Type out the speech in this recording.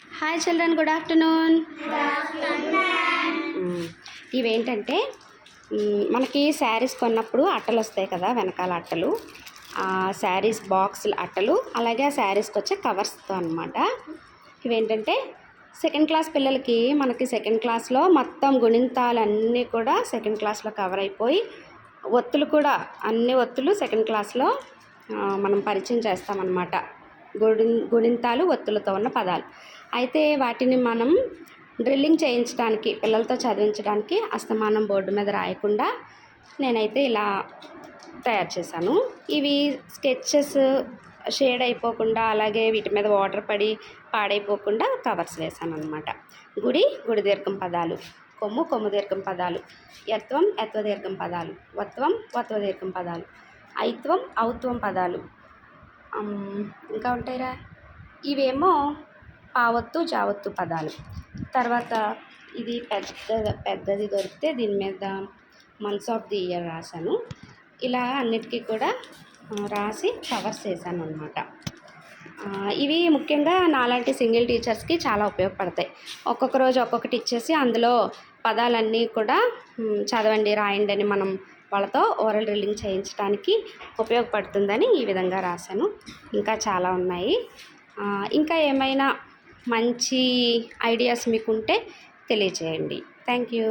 Hi children, good afternoon. ఇవేంటంటే మనకి శారీస్ కొన్నప్పుడు అట్టలు వస్తాయి కదా, వెనకాల అట్టలు, శారీస్ బాక్సులు అట్టలు, అలాగే ఆ శారీస్కి వచ్చే కవర్స్తో అనమాట. ఇవేంటంటే సెకండ్ క్లాస్ పిల్లలకి, మనకి సెకండ్ క్లాస్లో మొత్తం గుణింతాలన్నీ కూడా సెకండ్ క్లాస్లో కవర్ అయిపోయి, ఒత్తులు కూడా అన్ని ఒత్తులు సెకండ్ క్లాస్లో మనం పరిచయం చేస్తామన్నమాట. గుణింతాలు ఒత్తులతో ఉన్న పదాలు. అయితే వాటిని మనం డ్రిల్లింగ్ చేయించడానికి, పిల్లలతో చదివించడానికి అస్తమానం బోర్డు మీద రాయకుండా నేనైతే ఇలా తయారు చేశాను. ఇవి స్కెచెస్ షేడ్ అయిపోకుండా, అలాగే వీటి మీద వాటర్ పడి పాడైపోకుండా కవర్స్ వేసాను అనమాట. గుడి దీర్ఘం పదాలు, కొమ్ము దీర్ఘం పదాలు, యత్వం దీర్ఘం పదాలు, వత్వ దీర్ఘం పదాలు, ఐత్వం ఔత్వం పదాలు, ఇంకా ఉంటాయిరా. ఇవేమో పావత్తు జావత్తు పదాలు. తర్వాత ఇది పెద్దది దొరికితే దీని మీద మంత్స్ ఆఫ్ ది ఇయర్ రాశాను. ఇలా అన్నిటికీ కూడా రాసి కవర్స్ చేశాను అనమాట. ఇవి ముఖ్యంగా నాలాంటి సింగిల్ టీచర్స్కి చాలా ఉపయోగపడతాయి. ఒక్కొక్క రోజు ఒక్కొక్కటి ఇచ్చేసి అందులో పదాలన్నీ కూడా చదవండి, రాయండి అని మనం వాళ్ళతో ఓరల్ డ్రిల్లింగ్ చేయించడానికి ఉపయోగపడుతుందని ఈ విధంగా రాశాను. ఇంకా చాలా ఉన్నాయి. ఇంకా ఏమైనా మంచి ఐడియాస్ మీకుంటే తెలియచేయండి. Thank you.